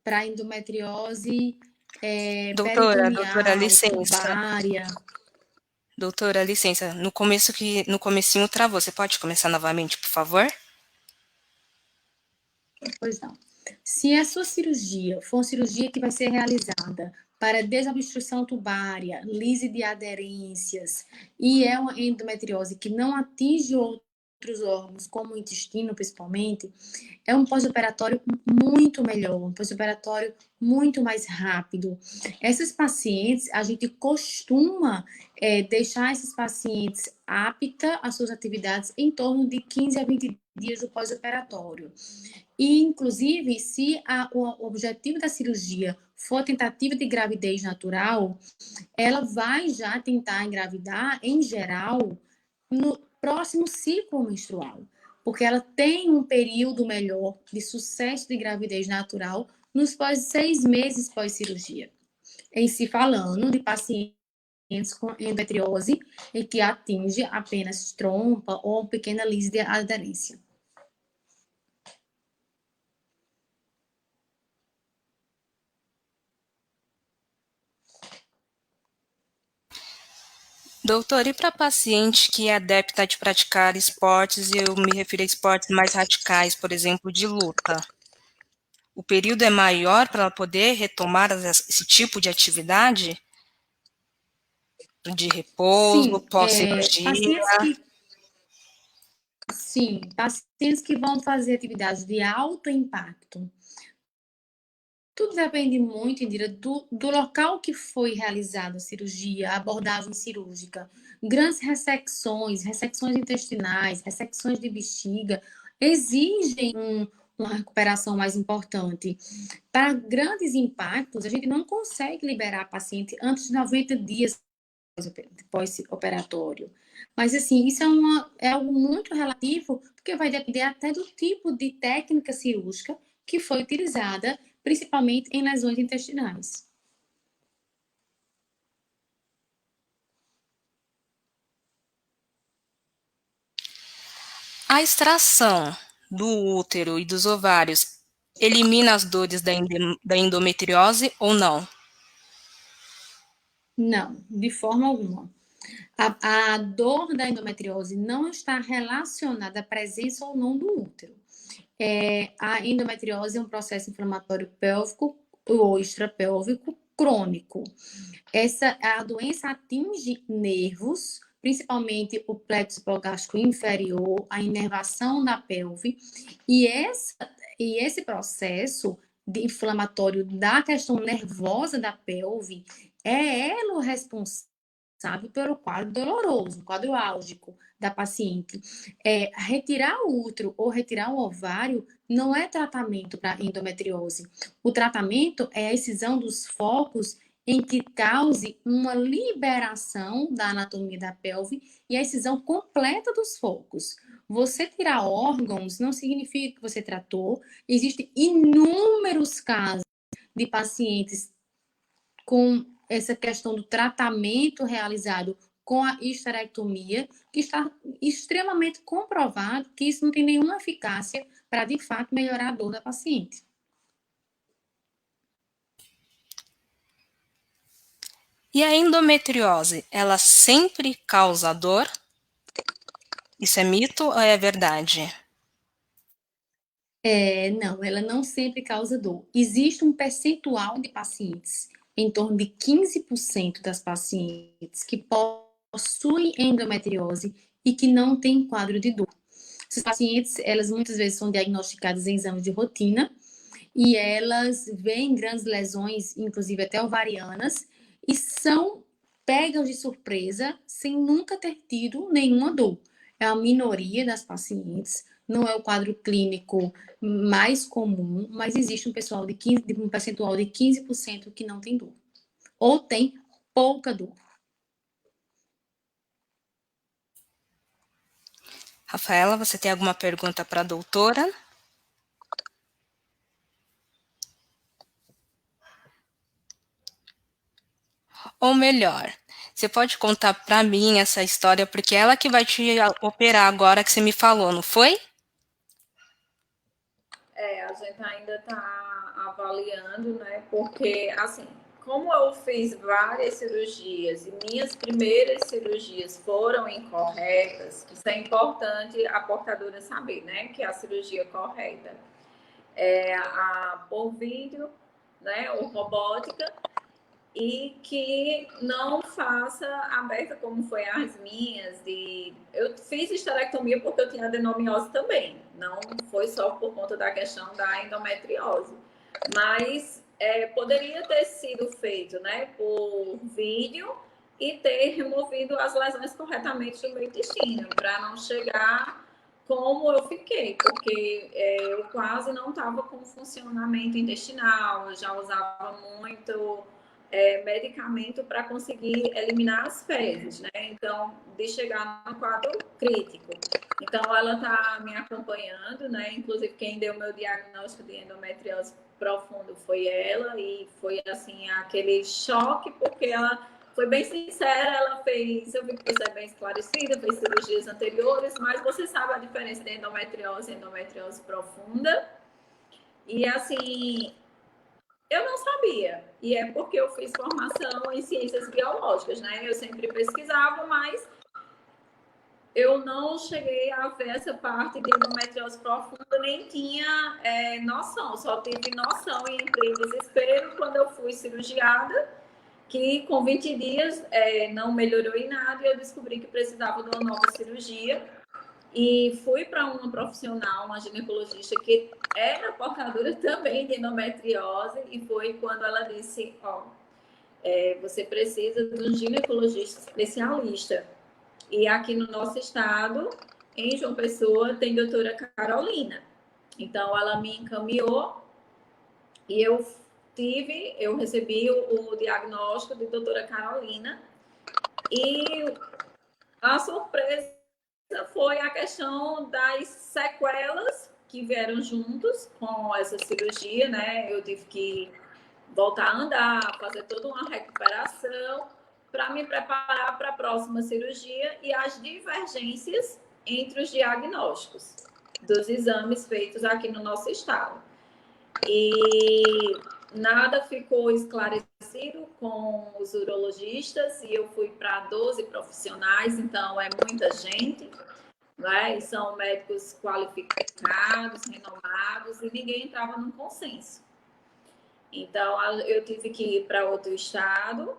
Para endometriose, Doutora, peritoneal, licença. tubária. Doutora, licença. No comecinho travou. Você pode começar novamente, por favor? Pois não. Se a sua cirurgia for uma cirurgia que vai ser realizada para desobstrução tubária, lise de aderências, e é uma endometriose que não atinge outros órgãos, como o intestino, principalmente, é um pós-operatório muito melhor, um pós-operatório muito mais rápido. Essas pacientes, a gente costuma deixar esses pacientes aptas às suas atividades em torno de 15 a 20 dias do pós-operatório. E, inclusive, se o objetivo da cirurgia for tentativa de gravidez natural, ela vai já tentar engravidar, em geral, no próximo ciclo menstrual, porque ela tem um período melhor de sucesso de gravidez natural nos 6 meses pós-cirurgia. Em se falando de pacientes com endometriose em que atinge apenas trompa ou pequena lise de aderência. Doutor, e para paciente que é adepta de praticar esportes, e eu me refiro a esportes mais radicais, por exemplo, de luta, o período é maior para ela poder retomar esse tipo de atividade? De repouso, Sim, pós-cirurgia? pacientes que vão fazer atividades de alto impacto. Tudo depende muito, Indira, do local que foi realizada a cirurgia, a abordagem cirúrgica. Grandes ressecções intestinais, ressecções de bexiga, exigem uma recuperação mais importante. Para grandes impactos, a gente não consegue liberar a paciente antes de 90 dias pós-operatório. Mas, assim, isso é algo muito relativo, porque vai depender até do tipo de técnica cirúrgica que foi utilizada, principalmente em lesões intestinais. A extração do útero e dos ovários elimina as dores da endometriose ou não? Não, de forma alguma. A dor da endometriose não está relacionada à presença ou não do útero. A endometriose é um processo inflamatório pélvico ou extrapélvico crônico. A doença atinge nervos, principalmente o plexo hipogástrico inferior, a inervação da pelve, e esse processo de inflamatório da questão nervosa da pelve é ela o responsável pelo quadro doloroso, quadro álgico da paciente. Retirar o útero ou retirar o ovário não é tratamento para endometriose. O tratamento é a excisão dos focos em que cause uma liberação da anatomia da pelve e a excisão completa dos focos. Você tirar órgãos não significa que você tratou. Existem inúmeros casos de pacientes com essa questão do tratamento realizado com a histerectomia, que está extremamente comprovado que isso não tem nenhuma eficácia para, de fato, melhorar a dor da paciente. E a endometriose, ela sempre causa dor? Isso é mito ou é verdade? Não, ela não sempre causa dor. Existe um percentual de pacientes, em torno de 15% das pacientes que possuem endometriose e que não têm quadro de dor. Essas pacientes, elas muitas vezes são diagnosticadas em exames de rotina e elas veem grandes lesões, inclusive até ovarianas, e são pegas de surpresa sem nunca ter tido nenhuma dor. É a minoria das pacientes, não é o quadro clínico mais comum, mas existe um percentual de 15% que não tem dor. Ou tem pouca dor. Rafaela, você tem alguma pergunta para a doutora? Ou melhor, você pode contar para mim essa história, porque é ela que vai te operar agora que você me falou, não foi? A gente ainda está avaliando, né? Porque, assim, como eu fiz várias cirurgias e minhas primeiras cirurgias foram incorretas, isso é importante a portadora saber, né? Que a cirurgia correta é a por vídeo, né? Ou robótica, e que não faça aberta como foi as minhas. Eu fiz histerectomia porque eu tinha adenomiose também, não foi só por conta da questão da endometriose, mas poderia ter sido feito, né, por vídeo e ter removido as lesões corretamente do meu intestino, para não chegar como eu fiquei, porque eu quase não estava com funcionamento intestinal, eu já usava muito medicamento para conseguir eliminar as fezes, né? Então, de chegar no quadro crítico. Então, ela está me acompanhando, né? Inclusive, quem deu meu diagnóstico de endometriose profundo foi ela, e foi, assim, aquele choque, porque ela foi bem sincera, ela fez, eu vi que você é bem esclarecida, fez cirurgias anteriores, mas você sabe a diferença de endometriose e endometriose profunda. E, assim, eu não sabia, e é porque eu fiz formação em ciências biológicas, né? Eu sempre pesquisava, mas eu não cheguei a ver essa parte de endometriose profunda, nem tinha noção, só tive noção e entrei em desespero quando eu fui cirurgiada, que com 20 dias não melhorou em nada, e eu descobri que precisava de uma nova cirurgia. E fui para uma profissional, uma ginecologista, que era portadora também de endometriose, e foi quando ela disse, você precisa de um ginecologista especialista. E aqui no nosso estado, em João Pessoa, tem a doutora Carolina. Então, ela me encaminhou e eu recebi o diagnóstico de doutora Carolina, e a surpresa foi a questão das sequelas que vieram juntos com essa cirurgia, né? Eu tive que voltar a andar, fazer toda uma recuperação para me preparar para a próxima cirurgia, e as divergências entre os diagnósticos dos exames feitos aqui no nosso estado. E nada ficou esclarecido com os urologistas, e eu fui para 12 profissionais, então é muita gente, né? E são médicos qualificados, renomados, e ninguém entrava num consenso. Então, eu tive que ir para outro estado.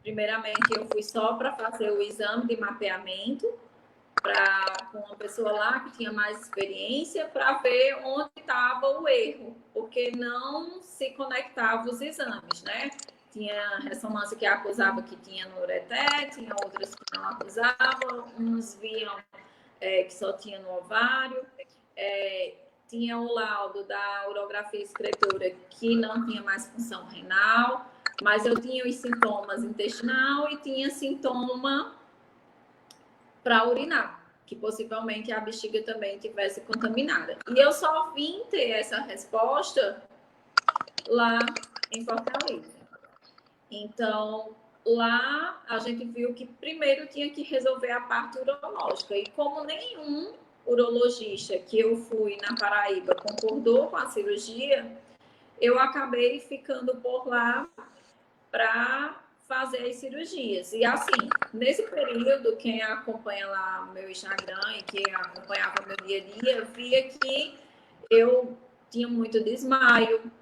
Primeiramente, eu fui só para fazer o exame de mapeamento com uma pessoa lá que tinha mais experiência para ver onde estava o erro, porque não se conectavam os exames, né? Tinha ressonância que acusava que tinha no ureter, tinha outras que não acusavam, uns viam que só tinha no ovário, tinha o laudo da urografia excretora que não tinha mais função renal, mas eu tinha os sintomas intestinal e tinha sintoma para urinar, que possivelmente a bexiga também tivesse contaminada. E eu só vim ter essa resposta lá em Fortaleza. Então, lá a gente viu que primeiro tinha que resolver a parte urológica. E como nenhum urologista que eu fui na Paraíba concordou com a cirurgia, eu acabei ficando por lá para fazer as cirurgias. E assim, nesse período, quem acompanha lá meu Instagram e quem acompanhava meu dia a dia, via que eu tinha muito desmaio,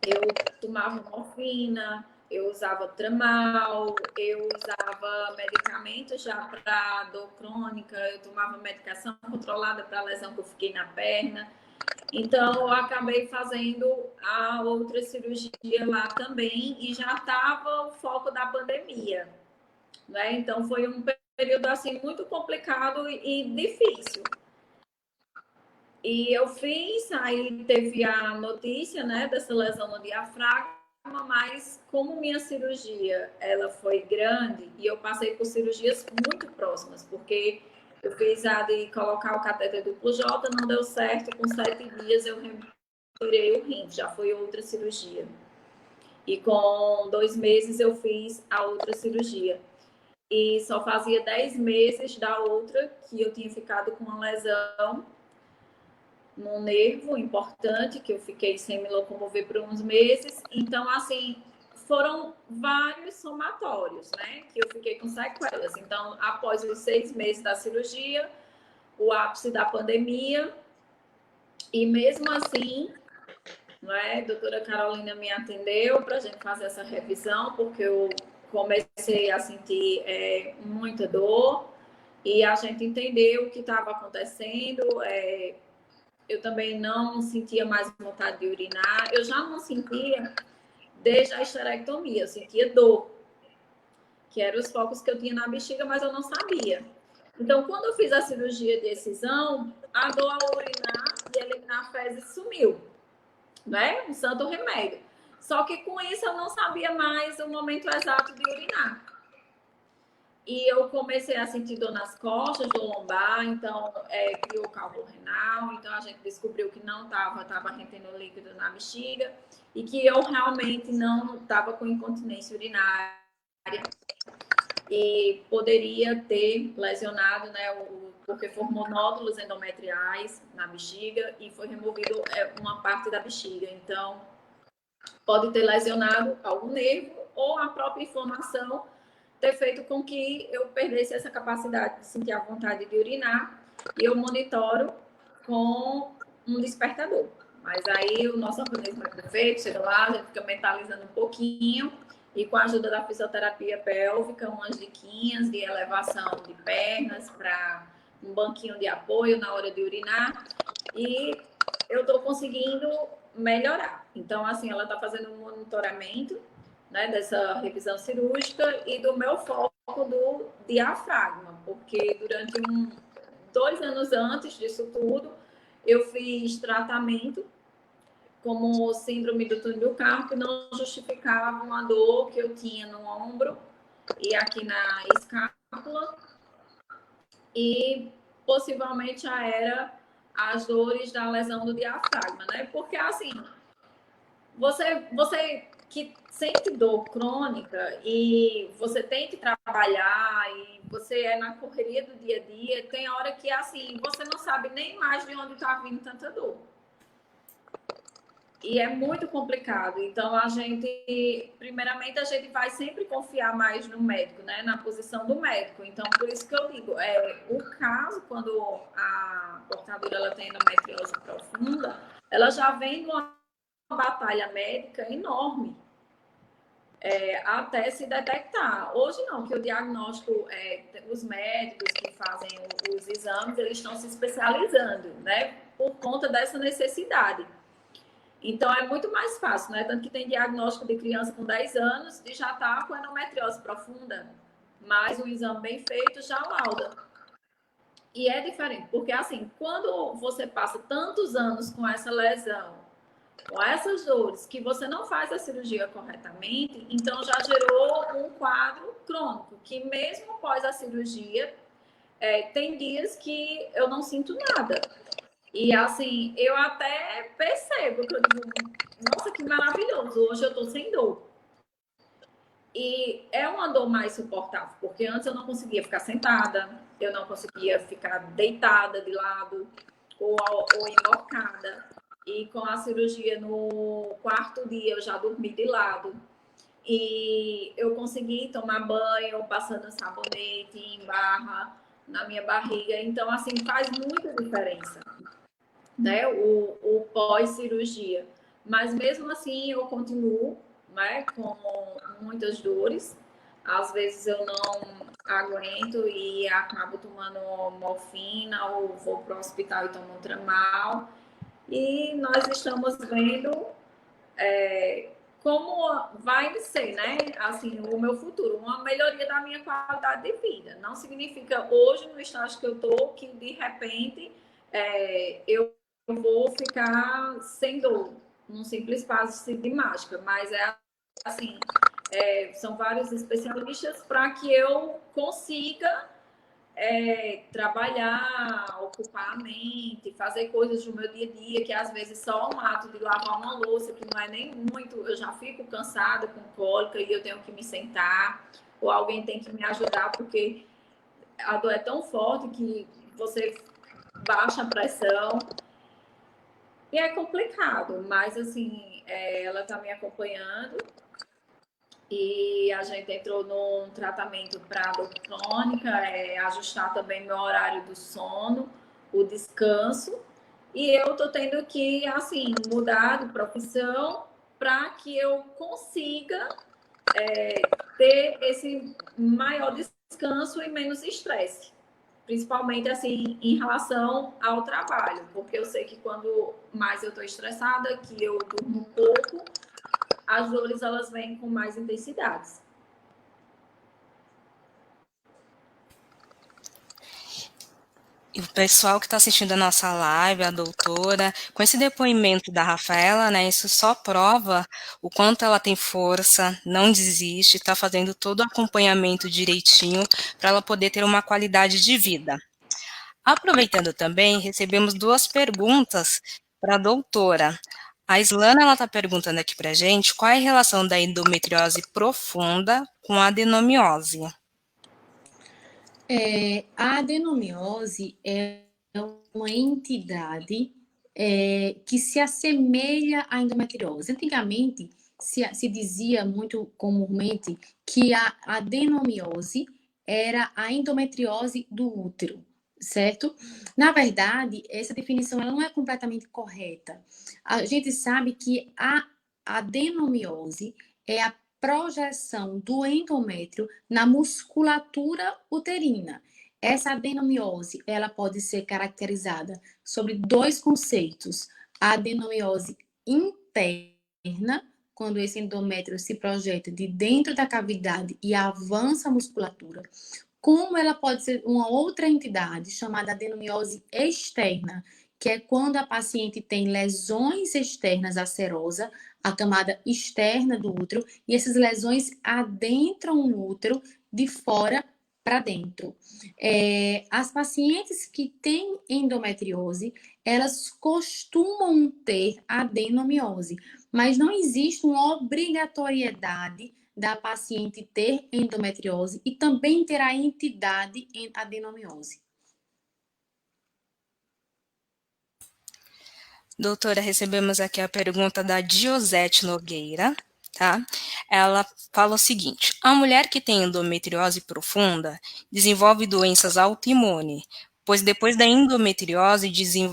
eu tomava morfina, eu usava tramal, eu usava medicamentos já para dor crônica, eu tomava medicação controlada para a lesão que eu fiquei na perna. Então, eu acabei fazendo a outra cirurgia lá também e já estava o foco da pandemia, né? Então, foi um período, assim, muito complicado e difícil. E eu fiz, aí teve a notícia, né, dessa lesão no diafragma, mas como minha cirurgia, ela foi grande e eu passei por cirurgias muito próximas, porque eu fiz a de colocar o catéter duplo J, não deu certo, com 7 dias eu retirei o rim, já foi outra cirurgia. E com 2 meses eu fiz a outra cirurgia. E só fazia 10 meses da outra que eu tinha ficado com uma lesão num nervo importante, que eu fiquei sem me locomover por uns meses. Então, assim, foram vários somatórios, né? Que eu fiquei com sequelas. Então, após os 6 meses da cirurgia, o ápice da pandemia, e mesmo assim, né, a doutora Carolina me atendeu para a gente fazer essa revisão, porque eu comecei a sentir muita dor, e a gente entendeu o que estava acontecendo. Eu também não sentia mais vontade de urinar. Eu já não sentia desde a esterectomia, eu sentia dor, que eram os focos que eu tinha na bexiga, mas eu não sabia. Então, quando eu fiz a cirurgia de excisão, a dor ao urinar e eliminar fezes sumiu, né? Um santo remédio. Só que com isso eu não sabia mais o momento exato de urinar. E eu comecei a sentir dor nas costas, dor lombar, então criou cálculo renal, então a gente descobriu que não estava retendo líquido na bexiga e que eu realmente não estava com incontinência urinária e poderia ter lesionado, né, porque formou nódulos endometriais na bexiga e foi removido uma parte da bexiga. Então, pode ter lesionado algum nervo ou a própria inflamação ter feito com que eu perdesse essa capacidade de sentir a vontade de urinar, e eu monitoro com um despertador. Mas aí o nosso organismo é perfeito, chega lá, a gente fica mentalizando um pouquinho, e com a ajuda da fisioterapia pélvica, umas diquinhas de elevação de pernas para um banquinho de apoio na hora de urinar, e eu estou conseguindo melhorar. Então, assim, ela está fazendo um monitoramento, né, dessa revisão cirúrgica e do meu foco do diafragma, porque durante 2 anos antes disso tudo, eu fiz tratamento como síndrome do túnel do carpo, que não justificava uma dor que eu tinha no ombro e aqui na escápula, e possivelmente já era as dores da lesão do diafragma, né? Porque assim, você que sente dor crônica e você tem que trabalhar e você é na correria do dia a dia, tem hora que assim, você não sabe nem mais de onde está vindo tanta dor. E é muito complicado. Então, primeiramente, a gente vai sempre confiar mais no médico, né? Na posição do médico. Então, por isso que eu digo, o caso, quando a portadora ela tem endometriose profunda, ela já vem de uma batalha médica enorme até se detectar. Hoje não, que o diagnóstico, os médicos que fazem os exames, eles estão se especializando, né? Por conta dessa necessidade. Então, é muito mais fácil, né? Tanto que tem diagnóstico de criança com 10 anos e já está com endometriose profunda, mas o exame bem feito já lauda. E é diferente, porque assim, quando você passa tantos anos com essa lesão, com essas dores, que você não faz a cirurgia corretamente, então já gerou um quadro crônico, que mesmo após a cirurgia, tem dias que eu não sinto nada. E assim, eu até percebo que eu digo, nossa, que maravilhoso, hoje eu tô sem dor. E é uma dor mais suportável, porque antes eu não conseguia ficar sentada, eu não conseguia ficar deitada de lado ou emborcada. E com a cirurgia no quarto dia eu já dormi de lado. E eu consegui tomar banho passando sabonete em barra na minha barriga. Então, assim, faz muita diferença, né? O pós-cirurgia. Mas mesmo assim eu continuo, né, com muitas dores. Às vezes eu não aguento e acabo tomando morfina ou vou para o hospital e tomo um tramal. E nós estamos vendo como vai ser, né? Assim, o meu futuro, uma melhoria da minha qualidade de vida. Não significa hoje, no estágio que eu estou, que de repente eu vou ficar sem dor, num simples passe de mágica, mas assim, são vários especialistas para que eu consiga trabalhar, ocupar a mente, fazer coisas do meu dia a dia, que às vezes só um ato de lavar uma louça, que não é nem muito, eu já fico cansada com cólica e eu tenho que me sentar, ou alguém tem que me ajudar, porque a dor é tão forte que você baixa a pressão. E é complicado, mas assim, ela está me acompanhando e a gente entrou num tratamento para dor crônica, ajustar também meu horário do sono, o descanso. E eu estou tendo que, assim, mudar de profissão para que eu consiga ter esse maior descanso e menos estresse. Principalmente, assim, em relação ao trabalho. Porque eu sei que quando mais eu estou estressada, que eu durmo pouco, as dores, elas vêm com mais intensidades. E o pessoal que está assistindo a nossa live, a doutora, com esse depoimento da Rafaela, né, isso só prova o quanto ela tem força, não desiste, está fazendo todo o acompanhamento direitinho para ela poder ter uma qualidade de vida. Aproveitando também, recebemos duas perguntas para a doutora. A Islana, ela está perguntando aqui para a gente qual é a relação da endometriose profunda com a adenomiose. A adenomiose é uma entidade que se assemelha à endometriose. Antigamente, se dizia muito comumente que a adenomiose era a endometriose do útero, certo? Na verdade, essa definição ela não é completamente correta. A gente sabe que a adenomiose é a projeção do endométrio na musculatura uterina. Essa adenomiose, ela pode ser caracterizada sobre dois conceitos: a adenomiose interna, quando esse endométrio se projeta de dentro da cavidade e avança a musculatura, como ela pode ser uma outra entidade chamada adenomiose externa, que é quando a paciente tem lesões externas à serosa, a camada externa do útero, e essas lesões adentram o útero de fora para dentro. As pacientes que têm endometriose, elas costumam ter adenomiose, mas não existe uma obrigatoriedade da paciente ter endometriose e também ter a entidade em adenomiose. Doutora, recebemos aqui a pergunta da Diosete Nogueira, tá? Ela fala o seguinte: a mulher que tem endometriose profunda desenvolve doenças autoimunes, pois depois da endometriose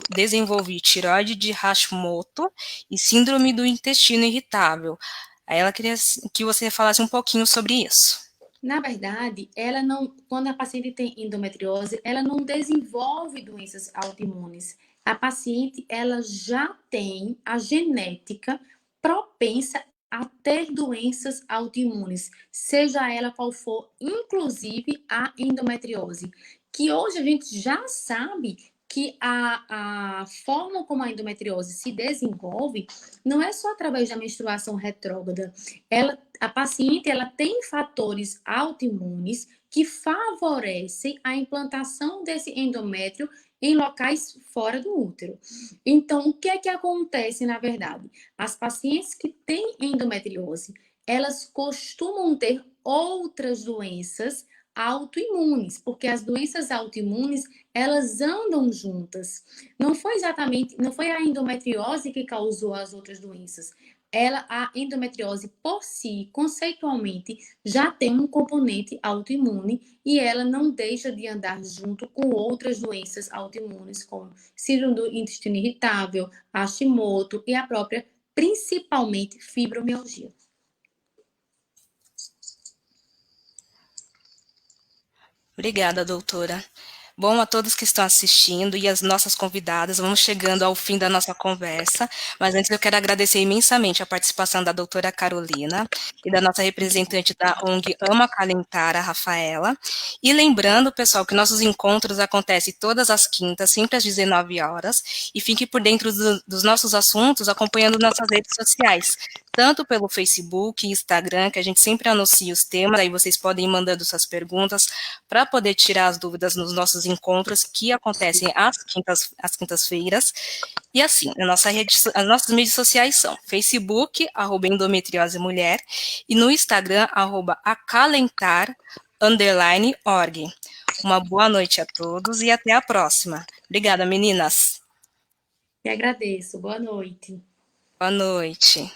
desenvolvi tireoide de Hashimoto e síndrome do intestino irritável. Aí ela queria que você falasse um pouquinho sobre isso. Na verdade, ela não, quando a paciente tem endometriose, ela não desenvolve doenças autoimunes. A paciente, ela já tem a genética propensa a ter doenças autoimunes, seja ela qual for, inclusive a endometriose, que hoje a gente já sabe que a forma como a endometriose se desenvolve não é só através da menstruação retrógrada. A paciente ela tem fatores autoimunes que favorecem a implantação desse endométrio em locais fora do útero. Então, o que é que acontece na verdade? As pacientes que têm endometriose, elas costumam ter outras doenças autoimunes, porque as doenças autoimunes, elas andam juntas. Não foi a endometriose que causou as outras doenças. A endometriose por si, conceitualmente, já tem um componente autoimune e ela não deixa de andar junto com outras doenças autoimunes, como síndrome do intestino irritável, Hashimoto e a própria, principalmente, fibromialgia. Obrigada, doutora. Bom, a todos que estão assistindo e as nossas convidadas, vamos chegando ao fim da nossa conversa, mas antes eu quero agradecer imensamente a participação da doutora Carolina e da nossa representante da ONG Ama Acalentar, a Rafaela, e lembrando, pessoal, que nossos encontros acontecem todas as quintas, sempre às 19 horas, e fique por dentro dos nossos assuntos acompanhando nossas redes sociais, tanto pelo Facebook e Instagram, que a gente sempre anuncia os temas, aí vocês podem ir mandando suas perguntas para poder tirar as dúvidas nos nossos encontros que acontecem às quintas-feiras. E assim, as nossas mídias sociais são Facebook, @endometriose mulher, e no Instagram, @acalentar_org. Uma boa noite a todos e até a próxima. Obrigada, meninas. E agradeço. Boa noite. Boa noite.